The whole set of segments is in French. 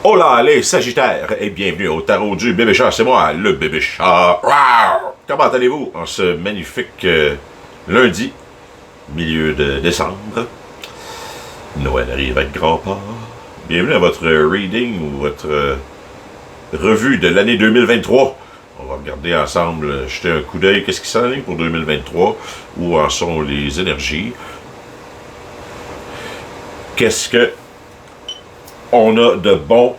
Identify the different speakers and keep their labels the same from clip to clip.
Speaker 1: Hola les Sagittaires et bienvenue au tarot du bébé chat, c'est moi le bébé chat. Comment allez-vous en ce magnifique lundi, milieu de décembre? Noël arrive avec grand pas. Bienvenue à votre reading ou votre revue de l'année 2023. On va regarder ensemble, jeter un coup d'œil, qu'est-ce qui s'en est pour 2023, où en sont les énergies. Qu'est-ce que on a de bon,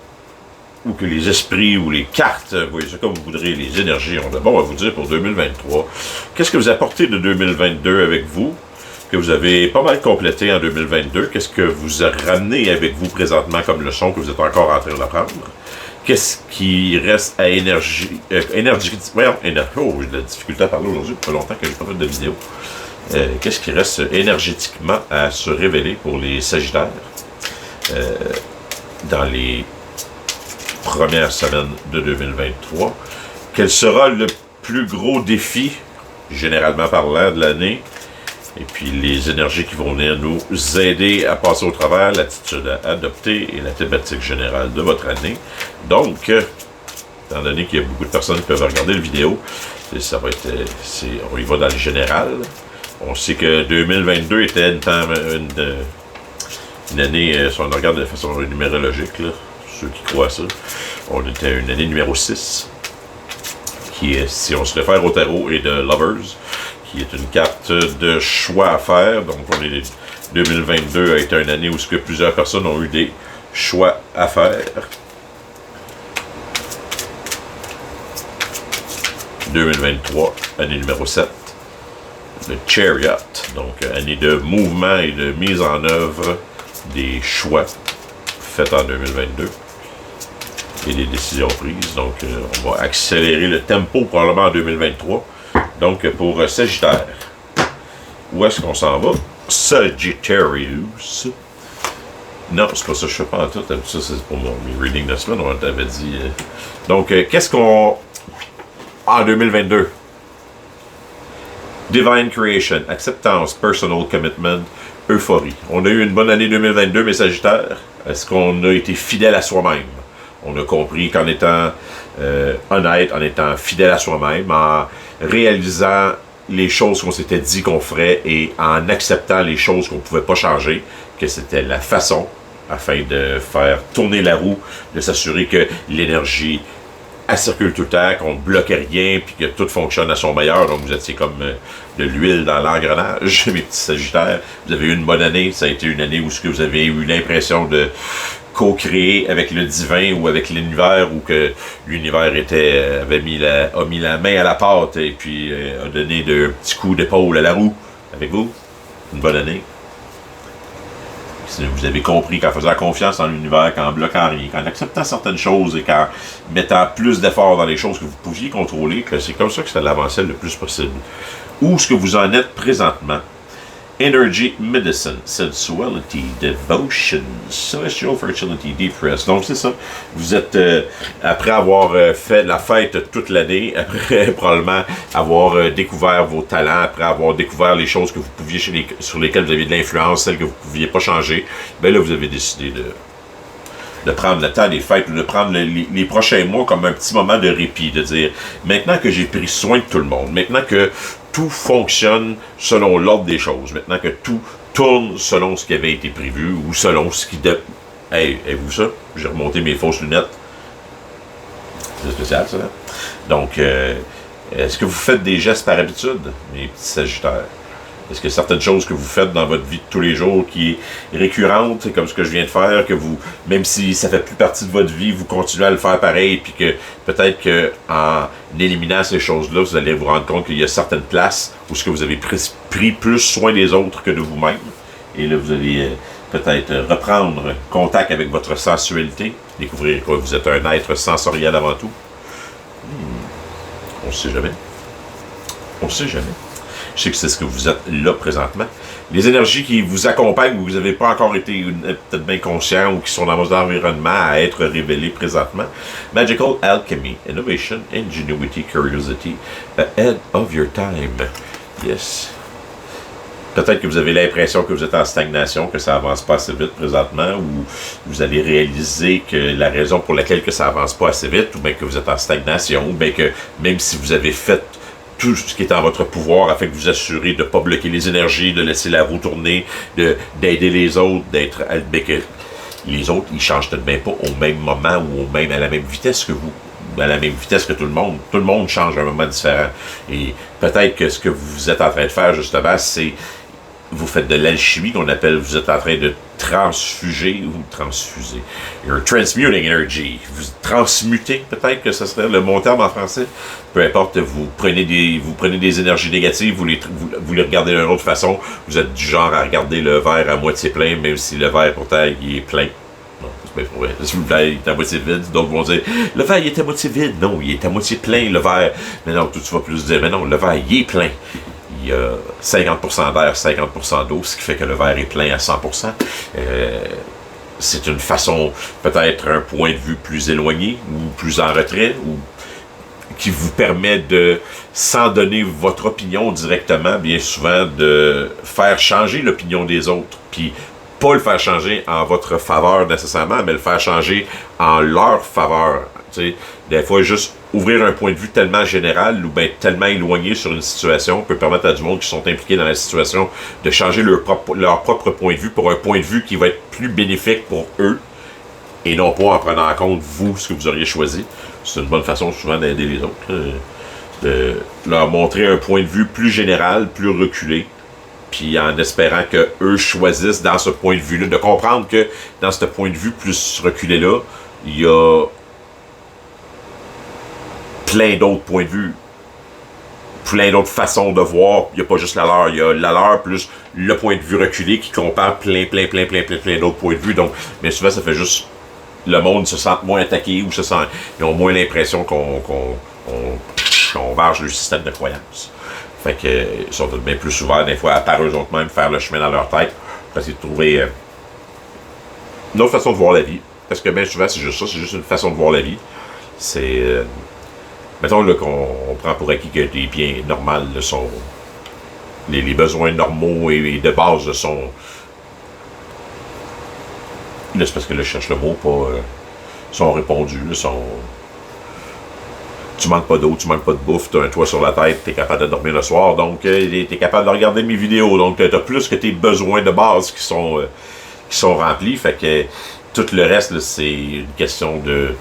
Speaker 1: ou que les esprits ou les cartes, voyez ça comme vous voudrez, les énergies ont de bon à vous dire pour 2023. Qu'est-ce que vous apportez de 2022 avec vous, que vous avez pas mal complété en 2022? Qu'est-ce que vous a ramené avec vous présentement comme leçon que vous êtes encore en train d'apprendre? Qu'est-ce qui reste à énergie... oh, j'ai de la difficulté à parler aujourd'hui, ça fait longtemps que j'ai pas fait de vidéo. Qu'est-ce qui reste énergétiquement à se révéler pour les Sagittaires dans les premières semaines de 2023? Quel sera le plus gros défi, généralement parlant, de l'année? Et puis les énergies qui vont venir nous aider à passer au travers, l'attitude à adopter et la thématique générale de votre année. Donc, étant donné qu'il y a beaucoup de personnes qui peuvent regarder la vidéo, ça va être, on y va dans le général. On sait que 2022 était une année, si on regarde de façon numérologique, là, ceux qui croient à ça, on était une année numéro 6, qui est, si on se réfère au tarot, et de Lovers, qui est une carte de choix à faire. Donc, 2022 a été une année où plusieurs personnes ont eu des choix à faire. 2023, année numéro 7, le Chariot, donc année de mouvement et de mise en œuvre des choix faits en 2022 et des décisions prises. Donc, on va accélérer le tempo probablement en 2023. Donc, pour Sagittaire, où est-ce qu'on s'en va? Sagittarius. Non, c'est pas ça que je fais pas en tout. Ça, c'est pour mes readings de semaine, on t'avait dit. Donc, qu'est-ce qu'on... En 2022, Divine Creation, acceptance, personal commitment, euphorie. On a eu une bonne année 2022, mes Sagittaires. Est-ce qu'on a été fidèle à soi-même? On a compris qu'en étant honnête, en étant fidèle à soi-même, en réalisant les choses qu'on s'était dit qu'on ferait et en acceptant les choses qu'on ne pouvait pas changer, que c'était la façon, afin de faire tourner la roue, de s'assurer que l'énergie elle circule tout le temps, qu'on ne bloquait rien, puis que tout fonctionne à son meilleur. Donc, vous étiez comme de l'huile dans l'engrenage, mes petits Sagittaires. Vous avez eu une bonne année. Ça a été une année où vous avez eu l'impression de co-créer avec le divin ou avec l'univers, ou que l'univers a mis la main à la pâte et puis a donné de petits coups d'épaule à la roue avec vous. Une bonne année. Vous avez compris qu'en faisant confiance en l'univers, qu'en bloquant rien, qu'en acceptant certaines choses et qu'en mettant plus d'efforts dans les choses que vous pouviez contrôler, que c'est comme ça que ça l'avançait le plus possible. Où est-ce que vous en êtes présentement? Energy, Medicine, Sensuality, Devotion, Celestial Fertility, Deep Rest. Donc, c'est ça. Vous êtes, après avoir fait la fête toute l'année, après probablement avoir découvert vos talents, après avoir découvert les choses que vous pouviez, sur lesquelles vous aviez de l'influence, celles que vous ne pouviez pas changer, ben là, vous avez décidé de prendre le temps des fêtes, de prendre les prochains mois comme un petit moment de répit, de dire, maintenant que j'ai pris soin de tout le monde, maintenant que tout fonctionne selon l'ordre des choses, maintenant que tout tourne selon ce qui avait été prévu, ou selon ce qui... Hey, avez-vous ça? J'ai remonté mes fausses lunettes. C'est spécial, ça. Hein? Donc, est-ce que vous faites des gestes par habitude, mes petits Sagittaires? Est-ce que certaines choses que vous faites dans votre vie de tous les jours qui est récurrente, comme ce que je viens de faire, que vous, même si ça fait plus partie de votre vie, vous continuez à le faire pareil, puis que peut-être qu'en éliminant ces choses-là, vous allez vous rendre compte qu'il y a certaines places où ce que vous avez pris plus soin des autres que de vous-même. Et là, vous allez peut-être reprendre contact avec votre sensualité, découvrir que vous êtes un être sensoriel avant tout. On ne sait jamais. On ne sait jamais. Je sais que c'est ce que vous êtes là présentement. Les énergies qui vous accompagnent, où vous n'avez pas encore été peut-être bien conscient, ou qui sont dans vos environnements à être révélés présentement. Magical Alchemy, Innovation, Ingenuity, Curiosity, ahead of your time. Yes. Peut-être que vous avez l'impression que vous êtes en stagnation, que ça avance pas assez vite présentement, ou vous allez réaliser que la raison pour laquelle que ça avance pas assez vite, ou bien que vous êtes en stagnation, ou bien que même si vous avez fait tout ce qui est en votre pouvoir afin de vous assurer de ne pas bloquer les énergies, de laisser la roue tourner, d'aider les autres, d'être... Ben que les autres, ils changent tout de même pas au même moment ou même à la même vitesse que vous. À la même vitesse que tout le monde. Tout le monde change à un moment différent. Et peut-être que ce que vous êtes en train de faire, justement, c'est... Vous faites de l'alchimie qu'on appelle, vous êtes en train de transfuger ou transfuser. You're transmuting energy. Vous transmutez, peut-être que ce serait le bon terme en français. Peu importe, vous prenez des énergies négatives, vous les regardez d'une autre façon. Vous êtes du genre à regarder le verre à moitié plein, même si le verre pourtant il est plein. Non, c'est pas vrai. Si le verre est à moitié vide, d'autres vont dire le verre il est à moitié vide. Non, il est à moitié plein le verre. Mais non, tu vas plus dire mais non, le verre il est plein. Il y a 50% d'air, 50% d'eau, ce qui fait que le verre est plein à 100%. C'est une façon, peut-être un point de vue plus éloigné ou plus en retrait, ou qui vous permet de, sans donner votre opinion directement, bien souvent, de faire changer l'opinion des autres. Puis pas le faire changer en votre faveur nécessairement, mais le faire changer en leur faveur. Tu sais, des fois, juste ouvrir un point de vue tellement général ou bien tellement éloigné sur une situation peut permettre à du monde qui sont impliqués dans la situation de changer leur propre point de vue pour un point de vue qui va être plus bénéfique pour eux et non pas en prenant en compte vous, ce que vous auriez choisi. C'est une bonne façon souvent d'aider les autres, de leur montrer un point de vue plus général, plus reculé, puis en espérant qu'eux choisissent dans ce point de vue-là, de comprendre que dans ce point de vue plus reculé-là, il y a plein d'autres points de vue, plein d'autres façons de voir. Il n'y a pas juste la leur, il y a la leur plus le point de vue reculé qui compare plein d'autres points de vue. Donc, bien souvent, ça fait juste le monde se sent moins attaqué ou ils ont moins l'impression qu'on varge le système de croyance. Fait que ils sont bien plus ouverts des fois à part eux autres mêmes faire le chemin dans leur tête pour essayer de trouver une autre façon de voir la vie. Parce que bien souvent, c'est juste ça, c'est juste une façon de voir la vie. C'est mettons là, qu'on prend pour acquis que les biens normaux sont. Les besoins normaux et de base sont. Là, c'est parce que là, je cherche le mot, pas. Sont répondus, là, sont. Tu manques pas d'eau, tu manques pas de bouffe, tu as un toit sur la tête, tu es capable de dormir le soir, donc tu es capable de regarder mes vidéos, donc tu as plus que tes besoins de base qui sont remplis, fait que tout le reste, là, c'est une question de.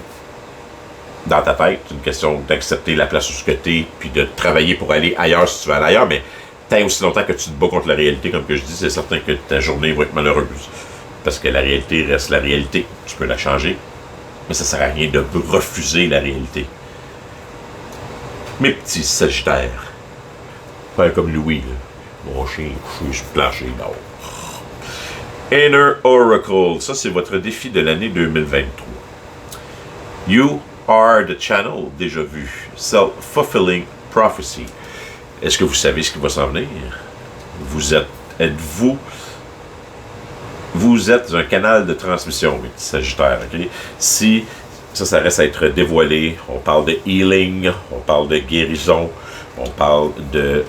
Speaker 1: Dans ta tête, c'est une question d'accepter la place où tu es, puis de travailler pour aller ailleurs si tu veux aller ailleurs, mais tant aussi longtemps que tu te bats contre la réalité, comme que je dis, c'est certain que ta journée va être malheureuse. Parce que la réalité reste la réalité. Tu peux la changer, mais ça sert à rien de refuser la réalité. Mes petits sagittaires, pas comme Louis, là. Mon chien couché sur le plancher d'or. Inner Oracle, ça c'est votre défi de l'année 2023. You are the channel, déjà vu. Self-fulfilling prophecy. Est-ce que vous savez ce qui va s'en venir? Vous êtes un canal de transmission, mes petits sagittaires, ok? Si ça reste à être dévoilé, on parle de healing, on parle de guérison, on parle de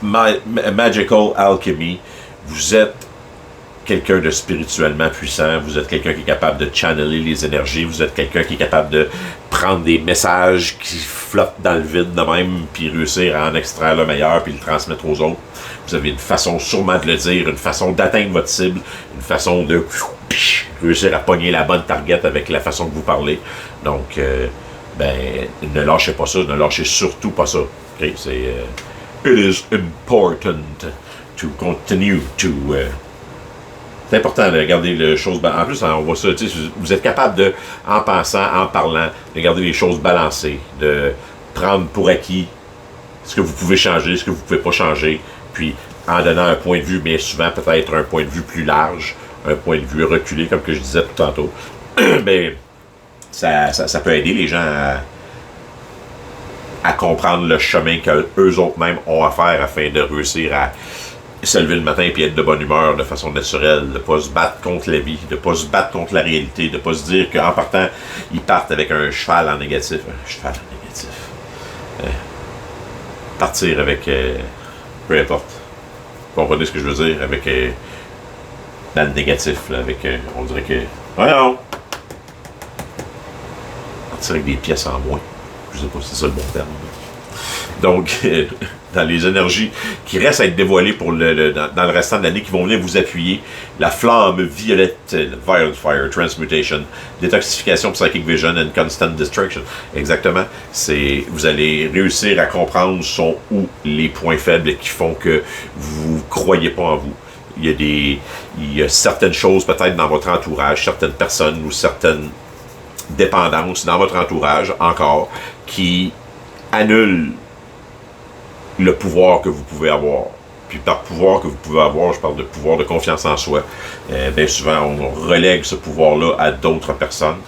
Speaker 1: magical alchemy, vous êtes quelqu'un de spirituellement puissant, vous êtes quelqu'un qui est capable de channeler les énergies, vous êtes quelqu'un qui est capable de prendre des messages qui flottent dans le vide de même, puis réussir à en extraire le meilleur, puis le transmettre aux autres. Vous avez une façon sûrement de le dire, une façon d'atteindre votre cible, une façon de réussir à pogner la bonne target avec la façon que vous parlez. Donc, ne lâchez pas ça, ne lâchez surtout pas ça. Okay? C'est it is important to continue to c'est important de regarder les choses. En plus, on voit ça, vous êtes capable de, en pensant, en parlant, de garder les choses balancées, de prendre pour acquis ce que vous pouvez changer, ce que vous ne pouvez pas changer, puis en donnant un point de vue, bien souvent, peut-être un point de vue plus large, un point de vue reculé, comme que je disais tout tantôt. Mais ça peut aider les gens à comprendre le chemin qu'eux autres mêmes ont à faire afin de réussir à se lever le matin et être de bonne humeur de façon naturelle, de ne pas se battre contre la vie, de ne pas se battre contre la réalité, de ne pas se dire qu'en partant, ils partent avec un cheval en négatif. Un cheval en négatif. Partir avec peu importe. comprenez ce que je veux dire avec dans le négatif, là, avec on dirait que voyons, partir avec des pièces en moins. Je sais pas si c'est ça le bon terme. Donc, dans les énergies qui restent à être dévoilées pour dans le restant de l'année, qui vont venir vous appuyer, la flamme violette, Violet Fire, Transmutation, Détoxification, Psychic Vision and Constant Distraction. Exactement. Vous allez réussir à comprendre sont où les points faibles qui font que vous ne croyez pas en vous. Il y a certaines choses peut-être dans votre entourage, certaines personnes ou certaines dépendances dans votre entourage encore qui annulent le pouvoir que vous pouvez avoir. Puis par pouvoir que vous pouvez avoir, je parle de pouvoir de confiance en soi. Bien souvent, on relègue ce pouvoir-là à d'autres personnes.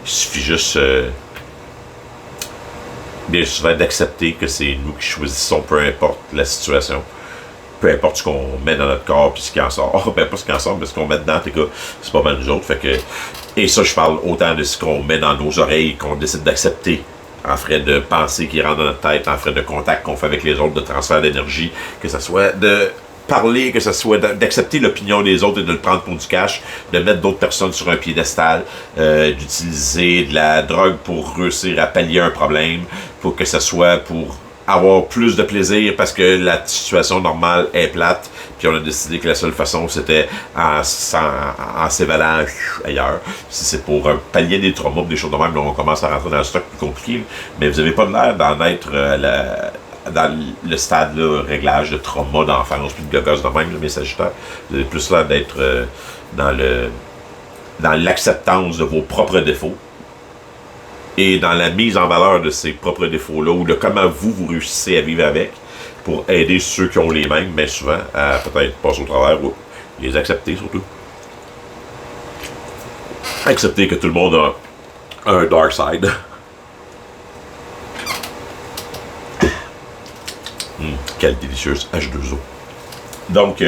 Speaker 1: Il suffit juste, bien souvent, d'accepter que c'est nous qui choisissons, peu importe la situation. Peu importe ce qu'on met dans notre corps puis ce qui en sort. Ben pas ce qui en sort, mais ce qu'on met dedans, en tout cas, c'est pas mal nous autres. Fait que, et ça, je parle autant de ce qu'on met dans nos oreilles, qu'on décide d'accepter en frais de pensée qui rentre dans notre tête, en frais de contact qu'on fait avec les autres, de transfert d'énergie, que ce soit de parler, que ce soit d'accepter l'opinion des autres et de le prendre pour du cash, de mettre d'autres personnes sur un piédestal, d'utiliser de la drogue pour réussir à pallier un problème, pour que ce soit pour avoir plus de plaisir parce que la situation normale est plate, puis on a décidé que la seule façon c'était en s'évalant ailleurs. Si c'est pour pallier des traumas, des choses de même, là, on commence à rentrer dans un stock plus compliqué, mais vous n'avez pas l'air d'en être dans le stade là, réglage de trauma d'enfance, puis de gogosse de même, là, mes Sagittaires. Vous avez plus l'air d'être dans l'acceptance de vos propres défauts et dans la mise en valeur de ces propres défauts-là, ou de comment vous réussissez à vivre avec, pour aider ceux qui ont les mêmes, mais souvent, à peut-être passer au travers, ou les accepter surtout. Accepter que tout le monde a un dark side. Quelle délicieuse H2O. Donc,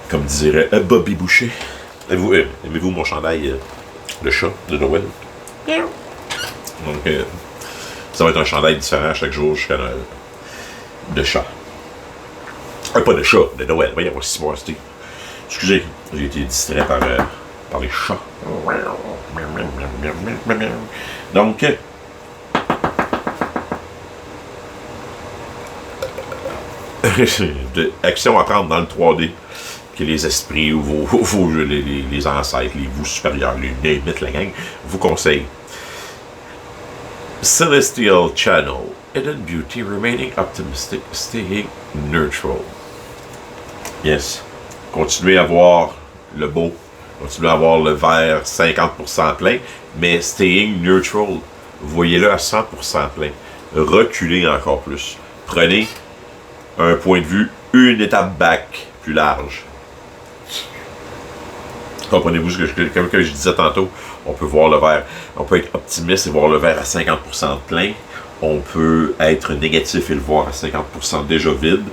Speaker 1: comme dirait Bobby Boucher, aimez-vous mon chandail, le chat de Noël? Donc, ça va être un chandail différent chaque jour jusqu'à Noël. De chat. Pas de chat, de Noël. Voyons, si moi, c'était. Excusez, j'ai été distrait par les chats. Donc, action à prendre dans le 3D. Que les esprits ou les ancêtres, les vous supérieurs, les mythes, la gang, vous conseillent. Celestial Channel, Hidden Beauty, Remaining Optimistic, Staying Neutral. Yes. Continuez à voir le beau, continuez à voir le verre 50% plein, mais Staying Neutral, voyez-le à 100% plein. Reculez encore plus. Prenez un point de vue, une étape back plus large. Comprenez-vous comme je disais tantôt, on peut voir le verre, on peut être optimiste et voir le verre à 50% plein, on peut être négatif et le voir à 50% déjà vide,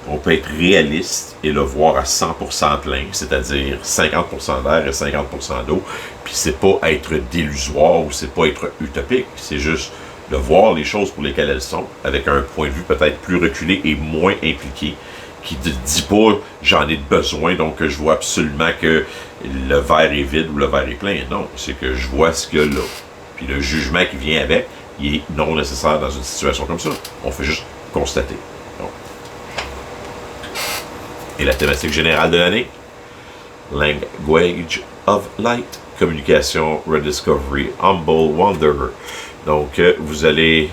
Speaker 1: on peut être réaliste et le voir à 100% plein, c'est-à-dire 50% d'air et 50% d'eau, puis c'est pas être délusoire ou c'est pas être utopique, c'est juste de voir les choses pour lesquelles elles sont, avec un point de vue peut-être plus reculé et moins impliqué, qui ne dit pas j'en ai besoin, donc je vois absolument que le verre est vide ou le verre est plein. Non, c'est que je vois ce qu'il y a là. Puis le jugement qui vient avec, il est non nécessaire dans une situation comme ça. On fait juste constater. Donc. Et la thématique générale de l'année? Language of Light, communication, rediscovery, humble wanderer. Donc, vous allez,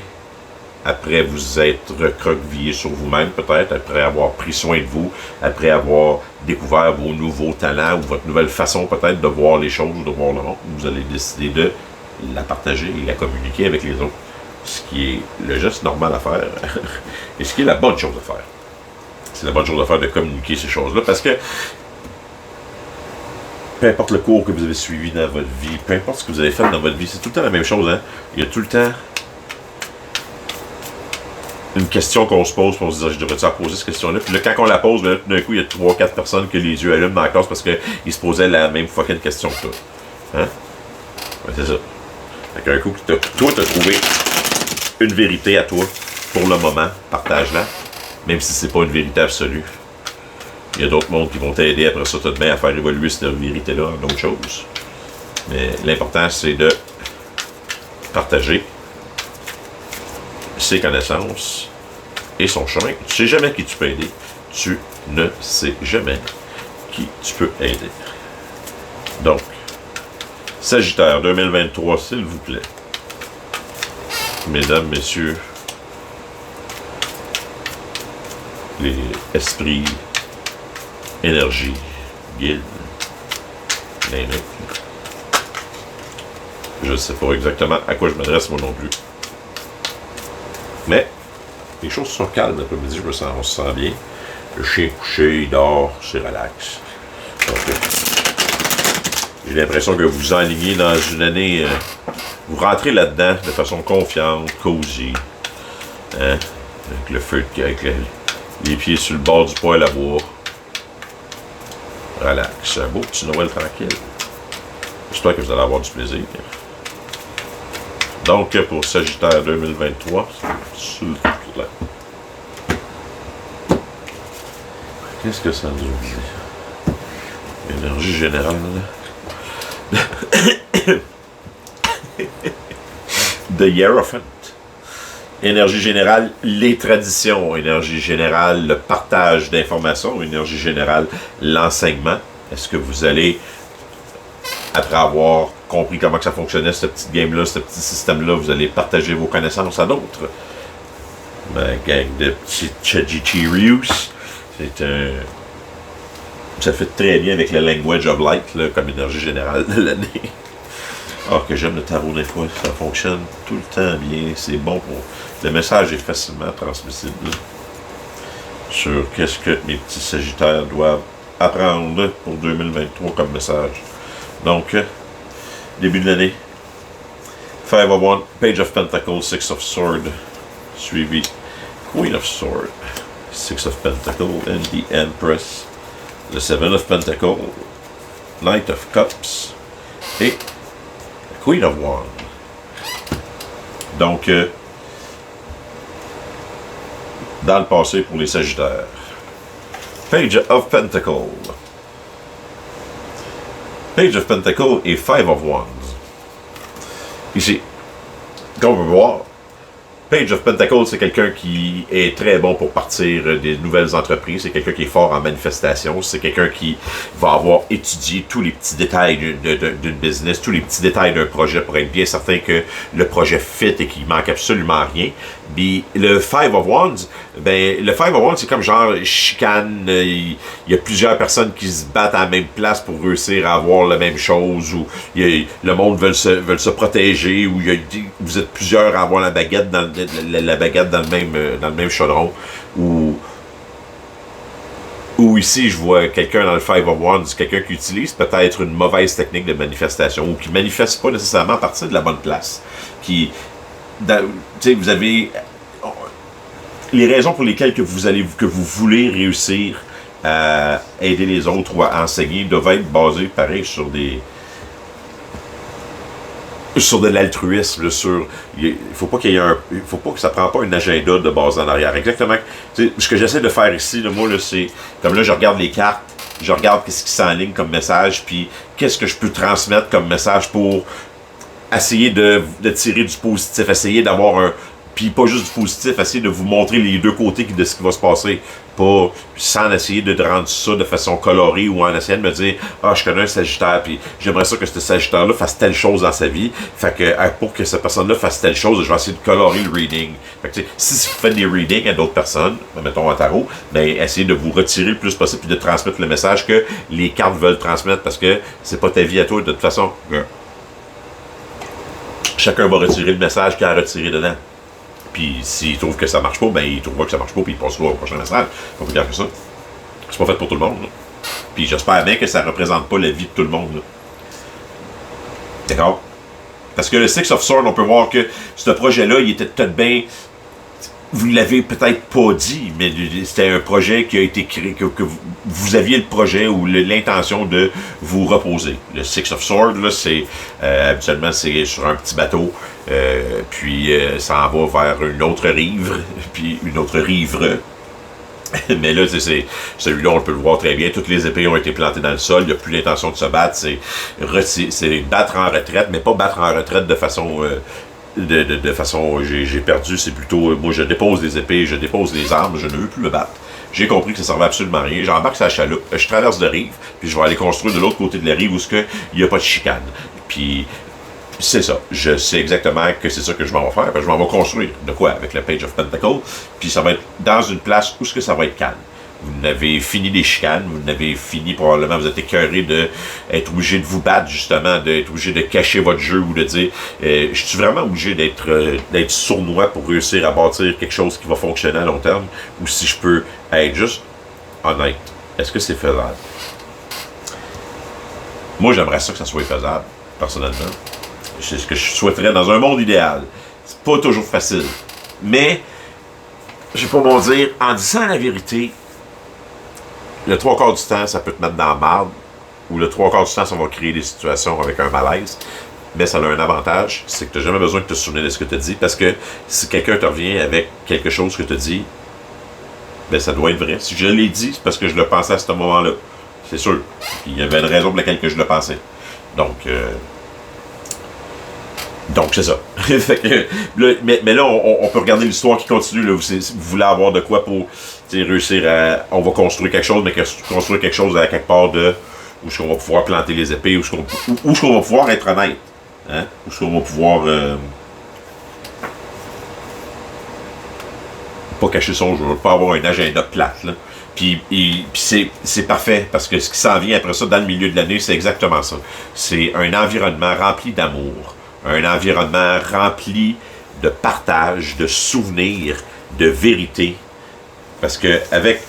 Speaker 1: après vous être recroquevillé sur vous-même, peut-être, après avoir pris soin de vous, après avoir découvert vos nouveaux talents ou votre nouvelle façon peut-être de voir les choses ou de voir le monde, vous allez décider de la partager et la communiquer avec les autres. Ce qui est le geste normal à faire et ce qui est la bonne chose à faire. C'est la bonne chose à faire de communiquer ces choses-là parce que peu importe le cours que vous avez suivi dans votre vie, peu importe ce que vous avez fait dans votre vie, c'est tout le temps la même chose. Hein? Il y a tout le temps une question qu'on se pose, puis on se dit, je devrais-tu poser cette question-là? Puis là, quand on la pose, ben, d'un coup, il y a 3-4 personnes que les yeux allument dans la classe parce qu'ils se posaient la même fucking question que toi. Hein? Ouais, c'est ça. Fait qu'un coup, toi, t'as trouvé une vérité à toi pour le moment, partage-la. Même si c'est pas une vérité absolue, Il y a d'autres mondes qui vont t'aider après ça tout de même à faire évoluer cette vérité-là en autre chose. Mais l'important, c'est de partager ses connaissances et son chemin. Tu sais jamais qui tu peux aider. Tu ne sais jamais qui tu peux aider. Donc, Sagittaire 2023, s'il vous plaît. Mesdames, messieurs, les esprits, énergie, guides, je ne sais pas exactement à quoi je m'adresse moi non plus. Mais les choses sont calmes l'après-midi, on se sent bien. Le chien est couché, il dort, c'est relax. Donc, j'ai l'impression que vous vous enlignez dans une année, vous rentrez là-dedans de façon confiante, cosy, hein, avec le feu, avec les pieds sur le bord du poêle à bois. Relax, un beau petit Noël tranquille. J'espère que vous allez avoir du plaisir. Donc, pour Sagittaire 2023, s'il vous plaît. Qu'est-ce que ça nous dit? Énergie générale. The Hierophant. Énergie générale, les traditions. Énergie générale, le partage d'informations. Énergie générale, l'enseignement. Est-ce que vous allez, après avoir compris comment que ça fonctionnait, ce petit game-là, ce petit système-là, vous allez partager vos connaissances à d'autres? Ma gang de petits Chadji-Cheerios, c'est un... Ça fait très bien avec le Language of Light, là, comme énergie générale de l'année. Ah, que j'aime le tarot des fois, ça fonctionne tout le temps bien, c'est bon pour... Le message est facilement transmissible sur qu'est-ce que mes petits Sagittaires doivent apprendre pour 2023 comme message. Donc, début de l'année, Five of Wands, Page of Pentacles, Six of Swords, suivi Queen of Swords, Six of Pentacles, and the Empress, le Seven of Pentacles, Knight of Cups, et Queen of Wands. Donc, dans le passé pour les Sagittaires, Page of Pentacles. Page of Pentacles et Five of Wands. Ici, comme on peut voir, Page of Pentacles, c'est quelqu'un qui est très bon pour partir des nouvelles entreprises. C'est quelqu'un qui est fort en manifestation. C'est quelqu'un qui va avoir étudié tous les petits détails d'une business, tous les petits détails d'un projet pour être bien certain que le projet fit et qu'il manque absolument rien. Puis le Five of Wands, ben le Five of Wands, c'est comme genre chicane. Il y a plusieurs personnes qui se battent à la même place pour réussir à avoir la même chose, ou le monde veut se protéger, ou vous êtes plusieurs à avoir la baguette dans le même chaudron, ou ici je vois quelqu'un dans le Five of Wands, quelqu'un qui utilise peut-être une mauvaise technique de manifestation, ou qui manifeste pas nécessairement à partir de la bonne place, qui vous avez les raisons pour lesquelles que vous voulez réussir à aider les autres ou à enseigner doivent être basées pareil sur de l'altruisme, il faut pas qu'il y ait il faut pas que ça prenne pas un agenda de base en arrière. Exactement. Ce que j'essaie de faire ici, moi, c'est comme là, je regarde les cartes, je regarde qu'est-ce qui s'enligne comme message, puis qu'est-ce que je peux transmettre comme message pour essayer de tirer du positif, essayer d'avoir puis pas juste du positif, essayer de vous montrer les deux côtés de ce qui va se passer, pas sans essayer de rendre ça de façon colorée ou en essayant de me dire je connais un Sagittaire, puis j'aimerais ça que ce Sagittaire-là fasse telle chose dans sa vie, fait que pour que cette personne-là fasse telle chose, je vais essayer de colorer le reading. Fait que si vous faites des readings à d'autres personnes, mettons en tarot, ben essayez de vous retirer le plus possible puis de transmettre le message que les cartes veulent transmettre, parce que c'est pas ta vie à toi de toute façon. Chacun va retirer le message qu'il a retiré dedans. Puis s'il trouve que ça marche pas, ben il trouvera que ça marche pas, puis il passera au prochain message. Pas plus clair que ça. C'est pas fait pour tout le monde. Là. Puis j'espère bien que ça représente pas la vie de tout le monde. D'accord? Parce que le Six of Swords, on peut voir que ce projet-là, il était peut-être bien... Vous ne l'avez peut-être pas dit, mais c'était un projet qui a été créé, que vous aviez le projet ou l'intention de vous reposer. Le Six of Swords, là, c'est habituellement c'est sur un petit bateau, puis ça en va vers une autre rive, puis une autre rive. Mais là, celui-là, on peut le voir très bien. Toutes les épées ont été plantées dans le sol. Il n'y a plus l'intention de se battre. C'est battre en retraite, mais pas battre en retraite de façon... de façon, j'ai perdu. C'est plutôt, moi, je dépose des épées, je dépose des armes, je ne veux plus me battre. J'ai compris que ça servait absolument à rien. J'embarque sur la chaloupe, je traverse de rive, puis je vais aller construire de l'autre côté de la rive où il n'y a pas de chicane. Puis... c'est ça. Je sais exactement que c'est ça que je m'en vais faire. Je m'en vais construire. De quoi? Avec le Page of Pentacle. Puis ça va être dans une place où ça va être calme. Vous n'avez fini des chicanes. Vous n'avez fini probablement. Vous êtes écœuré d'être obligé de vous battre, justement. D'être obligé de cacher votre jeu ou de dire je suis vraiment obligé d'être sournois pour réussir à bâtir quelque chose qui va fonctionner à long terme. Ou si je peux être juste honnête. Est-ce que c'est faisable? Moi, j'aimerais ça que ça soit faisable, personnellement. C'est ce que je souhaiterais dans un monde idéal. C'est pas toujours facile. Mais, j'ai pas mon dire, en disant la vérité, le 3/4 du temps, ça peut te mettre dans la marde, ou le 3/4 du temps, ça va créer des situations avec un malaise. Mais ça a un avantage, c'est que tu n'as jamais besoin de te souvenir de ce que tu as dit, parce que si quelqu'un te revient avec quelque chose que tu as dit, ben ça doit être vrai. Si je l'ai dit, c'est parce que je le pensais à ce moment-là. C'est sûr. Puis il y avait une raison pour laquelle que je le pensais. Donc, c'est ça. mais là, on peut regarder l'histoire qui continue. Là. Vous voulez avoir de quoi pour réussir à... On va construire quelque chose, mais construire quelque chose à quelque part de... Où est-ce qu'on va pouvoir planter les épées, où est-ce qu'on va pouvoir être honnête. Hein? Où est-ce qu'on va pouvoir... pas cacher son jeu, pas avoir un agenda plate. Là. Puis c'est parfait, parce que ce qui s'en vient après ça, dans le milieu de l'année, c'est exactement ça. C'est un environnement rempli d'amour. Un environnement rempli de partage, de souvenirs, de vérité. Parce que avec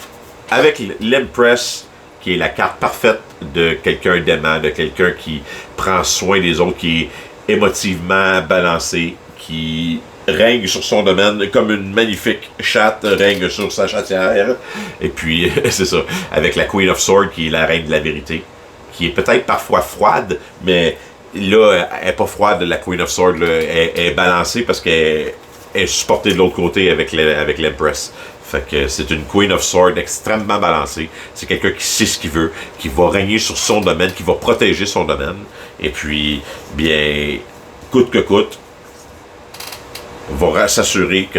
Speaker 1: l'Empress, qui est la carte parfaite de quelqu'un d'aimant, de quelqu'un qui prend soin des autres, qui est émotivement balancé, qui règne sur son domaine comme une magnifique chatte règne sur sa chatière. Et puis, c'est ça, avec la Queen of Swords, qui est la reine de la vérité, qui est peut-être parfois froide, mais... là, elle n'est pas froide, la Queen of Swords, là, elle est balancée parce qu'elle est supportée de l'autre côté avec l'Empress. Fait que c'est une Queen of Swords extrêmement balancée. C'est quelqu'un qui sait ce qu'il veut, qui va régner sur son domaine, qui va protéger son domaine. Et puis, bien, coûte que coûte, va s'assurer que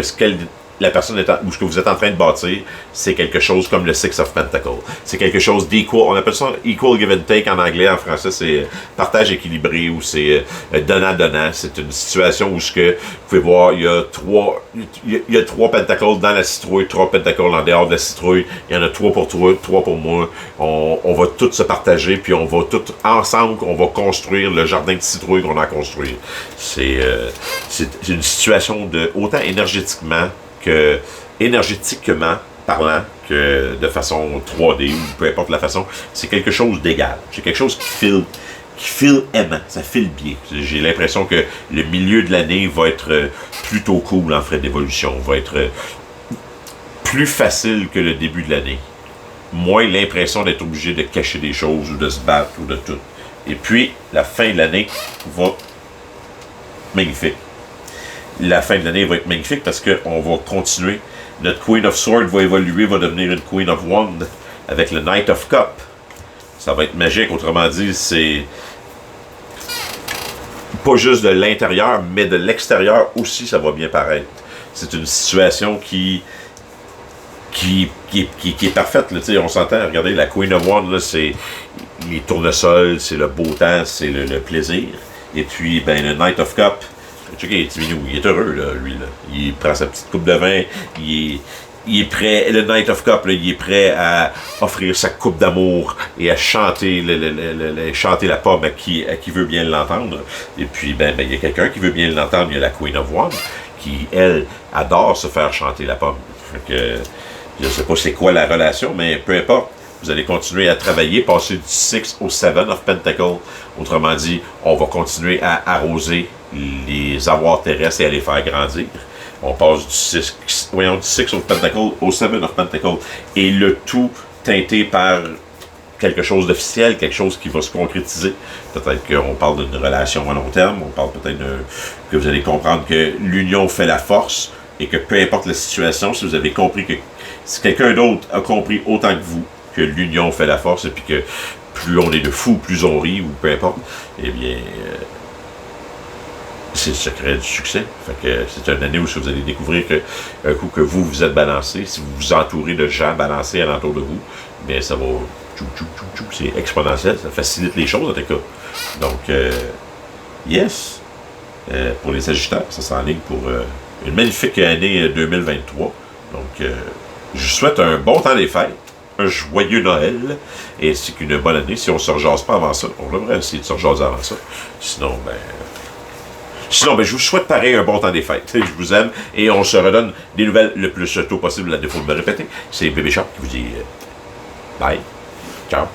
Speaker 1: la personne ou ce que vous êtes en train de bâtir, c'est quelque chose comme le Six of Pentacles. C'est quelque chose d'equal. On appelle ça equal give and take en anglais. En français, c'est partage équilibré ou c'est donnant-donnant. C'est une situation où vous pouvez voir, il y a 3 pentacles dans la citrouille, 3 pentacles en dehors de la citrouille. Il y en a 3 pour toi, 3 pour moi. On va tous se partager, puis on va tous ensemble, on va construire le jardin de citrouille qu'on a construit. C'est une situation autant énergétiquement parlant, que de façon 3D ou peu importe la façon, c'est quelque chose d'égal. C'est quelque chose qui file aimant, ça file bien. J'ai l'impression que le milieu de l'année va être plutôt cool en frais d'évolution, va être plus facile que le début de l'année. Moins l'impression d'être obligé de cacher des choses ou de se battre ou de tout. Et puis, la fin de l'année va magnifique. La fin de l'année va être magnifique parce qu'on va continuer. Notre Queen of Swords va évoluer, va devenir une Queen of Wands avec le Knight of Cup. Ça va être magique. Autrement dit, c'est pas juste de l'intérieur, mais de l'extérieur aussi, ça va bien paraître. C'est une situation qui est parfaite. Là, on s'entend, regardez, la Queen of Wands, là, c'est les tournesols, c'est le beau temps, c'est le plaisir. Et puis, ben, le Knight of Cup, checkez, il est heureux, là, lui. Là. Il prend sa petite coupe de vin, il est prêt, le Knight of Cup, là, il est prêt à offrir sa coupe d'amour et à chanter, chanter la pomme à qui veut bien l'entendre. Et puis, ben, il y a quelqu'un qui veut bien l'entendre, il y a la Queen of Wands, qui, elle, adore se faire chanter la pomme. Fait que, je ne sais pas c'est quoi la relation, mais peu importe. Vous allez continuer à travailler, passer du 6 au 7 of Pentacles. Autrement dit, on va continuer à arroser les avoirs terrestres et à les faire grandir. On passe du 6 of Pentacles au 7 of Pentacles. Et le tout teinté par quelque chose d'officiel, quelque chose qui va se concrétiser. Peut-être qu'on parle d'une relation à long terme, on parle peut-être que vous allez comprendre que l'union fait la force et que peu importe la situation, si vous avez compris que si quelqu'un d'autre a compris autant que vous que l'union fait la force, et puis que plus on est de fous, plus on rit, ou peu importe, eh bien, c'est le secret du succès. Fait que c'est une année où vous allez découvrir que un coup que vous êtes balancé, si vous vous entourez de gens balancés alentour de vous, bien ça va, c'est exponentiel, ça facilite les choses en tout cas. Donc, yes, pour les Sagittaires, ça s'enligne pour une magnifique année 2023. Donc, je vous souhaite un bon temps des fêtes, un joyeux Noël, et ainsi qu'une bonne année. Si on ne se rejase pas avant ça, on devrait essayer de se rejaser avant ça. Sinon, je vous souhaite pareil un bon temps des fêtes. Je vous aime et on se redonne des nouvelles le plus tôt possible, à défaut de me répéter. C'est Bébé Shark qui vous dit bye. Ciao.